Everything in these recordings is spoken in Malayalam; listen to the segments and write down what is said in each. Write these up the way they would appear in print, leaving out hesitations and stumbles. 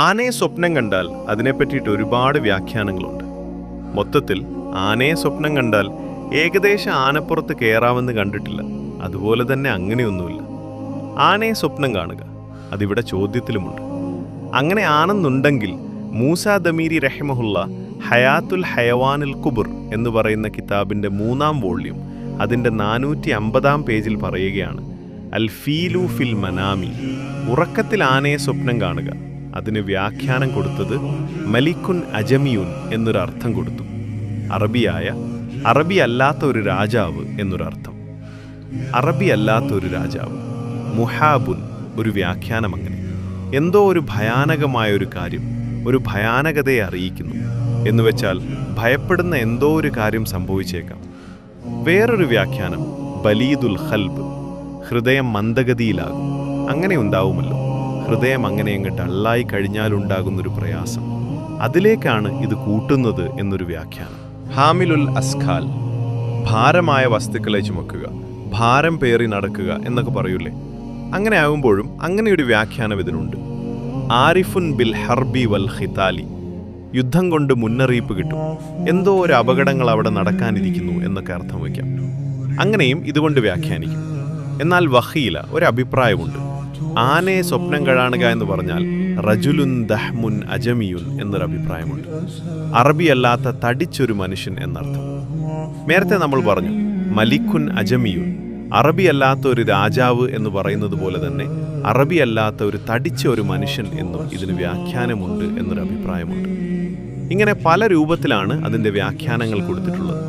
ആനയെ സ്വപ്നം കണ്ടാൽ അതിനെപ്പറ്റിയിട്ട് ഒരുപാട് വ്യാഖ്യാനങ്ങളുണ്ട്. മൊത്തത്തിൽ ആനയെ സ്വപ്നം കണ്ടാൽ ഏകദേശം ആനപ്പുറത്ത് കയറാമെന്ന് കണ്ടിട്ടില്ല. അതുപോലെ തന്നെ അങ്ങനെയൊന്നുമില്ല. ആനയെ സ്വപ്നം കാണുക, അതിവിടെ ചോദ്യത്തിലുമുണ്ട്. അങ്ങനെ ആണെന്നുണ്ടെങ്കിൽ മൂസാ ദമീരി റഹിമഹുല്ല ഹയാത്തുൽ ഹയവാനുൽ കുബുർ എന്ന് പറയുന്ന കിതാബിൻ്റെ 3-ാം വോള്യം അതിൻ്റെ 450-ാം പേജിൽ പറയുകയാണ്, അൽ ഫീലു ഫിൽ മനാമി, ഉറക്കത്തിൽ ആനയെ സ്വപ്നം കാണുക. അതിന് വ്യാഖ്യാനം കൊടുത്തത് മലിക്കുൻ അജമിയുൻ എന്നൊരർത്ഥം കൊടുത്തു. അറബി അല്ലാത്ത ഒരു രാജാവ് എന്നൊരർത്ഥം. അറബി അല്ലാത്ത ഒരു രാജാവ്. മുഹാബുൻ ഒരു വ്യാഖ്യാനം. അങ്ങനെ എന്തോ ഒരു ഭയാനകമായ ഒരു കാര്യം, ഒരു ഭയാനകതയെ അറിയിക്കുന്നു എന്നുവെച്ചാൽ ഭയപ്പെടുന്ന എന്തോ ഒരു കാര്യം സംഭവിച്ചേക്കാം. വേറൊരു വ്യാഖ്യാനം ബലീദുൽ ഖൽബ്, ഹൃദയം മന്ദഗതിയിലാകും. അങ്ങനെ ഉണ്ടാവുമല്ലോ, ഹൃദയം അങ്ങനെ അങ്ങ് ഡള്ളായി കഴിഞ്ഞാലുണ്ടാകുന്നൊരു പ്രയാസം, അതിലേക്കാണ് ഇത് കൂട്ടുന്നത് എന്നൊരു വ്യാഖ്യാനം. ഹാമിലുൽ അസ്ഖാൽ, ഭാരമായ വസ്തുക്കളെ ചുമക്കുക, ഭാരം പേറി നടക്കുക എന്നൊക്കെ പറയൂലേ, അങ്ങനെ ആകുമ്പോഴും അങ്ങനെയൊരു വ്യാഖ്യാനം ഇതിനുണ്ട്. ആരിഫുൻ ബിൽ ഹർബി വൽ ഖിതാലി, യുദ്ധം കൊണ്ട് മുന്നറിയിപ്പ് കിട്ടും, എന്തോ ഒരു അപകടങ്ങൾ അവിടെ നടക്കാനിരിക്കുന്നു എന്നൊക്കെ അർത്ഥം വയ്ക്കാം. അങ്ങനെയും ഇതുകൊണ്ട് വ്യാഖ്യാനിക്കും. എന്നാൽ വഖീല ഒരഭിപ്രായമുണ്ട്, ആനയെ സ്വപ്നം കാണുക എന്ന് പറഞ്ഞാൽ റജുലുൻ ദഹ്മുൻ അജമിയുൻ എന്നൊരഭിപ്രായമുണ്ട്. അറബിയല്ലാത്ത തടിച്ചൊരു മനുഷ്യൻ എന്നർത്ഥം. നേരത്തെ നമ്മൾ പറഞ്ഞു മലിക്കുൻ അജമിയുൻ, അറബിയല്ലാത്ത ഒരു രാജാവ് എന്ന് പറയുന്നത് പോലെ തന്നെ അറബിയല്ലാത്ത ഒരു തടിച്ച ഒരു മനുഷ്യൻ എന്നും ഇതിന് വ്യാഖ്യാനമുണ്ട് എന്നൊരു അഭിപ്രായമുണ്ട്. ഇങ്ങനെ പല രൂപത്തിലാണ് അതിൻ്റെ വ്യാഖ്യാനങ്ങൾ കൊടുത്തിട്ടുള്ളത്.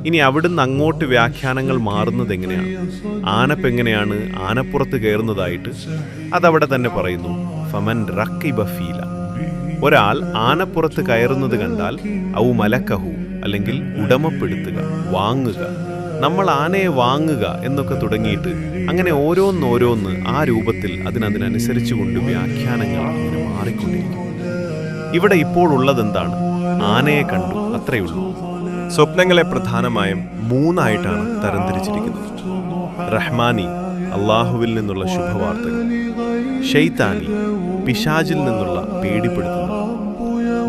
ഇനി അവിടുന്ന് അങ്ങോട്ട് വ്യാഖ്യാനങ്ങൾ മാറുന്നത് എങ്ങനെയാണ്? ആനപ്പെങ്ങനെയാണ് ആനപ്പുറത്ത് കയറുന്നതായിട്ട് അതവിടെ തന്നെ പറയുന്നു. ഫമൻ റക്കിബ ഫീല, ഒരാൾ ആനപ്പുറത്ത് കയറുന്നത് കണ്ടാൽ ഔ മലക്കഹു, അല്ലെങ്കിൽ ഉടമപ്പെടുത്തുക, വാങ്ങുക, നമ്മൾ ആനയെ വാങ്ങുക എന്നൊക്കെ തുടങ്ങിയിട്ട് അങ്ങനെ ഓരോന്നോരോന്ന് ആ രൂപത്തിൽ അതിനനുസരിച്ച് കൊണ്ട് വ്യാഖ്യാനങ്ങൾ ഇങ്ങനെ മാറിക്കൊണ്ടിരിക്കും. ഇവിടെ ഇപ്പോൾ ഉള്ളതെന്താണ്? ആനയെ കണ്ടു, അത്രയുള്ളൂ. സ്വപ്നങ്ങളെ പ്രധാനമായും 3 തരംതിരിച്ചിരിക്കുന്നത്. റഹ്മാനി, അള്ളാഹുവിൽ നിന്നുള്ള ശുഭവാർത്തകൾ. ഷെയ്ത്താനി, പിശാചിൽ നിന്നുള്ള പേടിപ്പെടുത്തുന്നത്.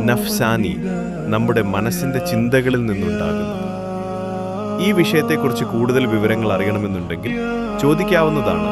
നഫ്സാനി, നമ്മുടെ മനസ്സിൻ്റെ ചിന്തകളിൽ നിന്നുണ്ടാകുന്നത്. ഈ വിഷയത്തെക്കുറിച്ച് കൂടുതൽ വിവരങ്ങൾ അറിയണമെന്നുണ്ടെങ്കിൽ ചോദിക്കാവുന്നതാണ്.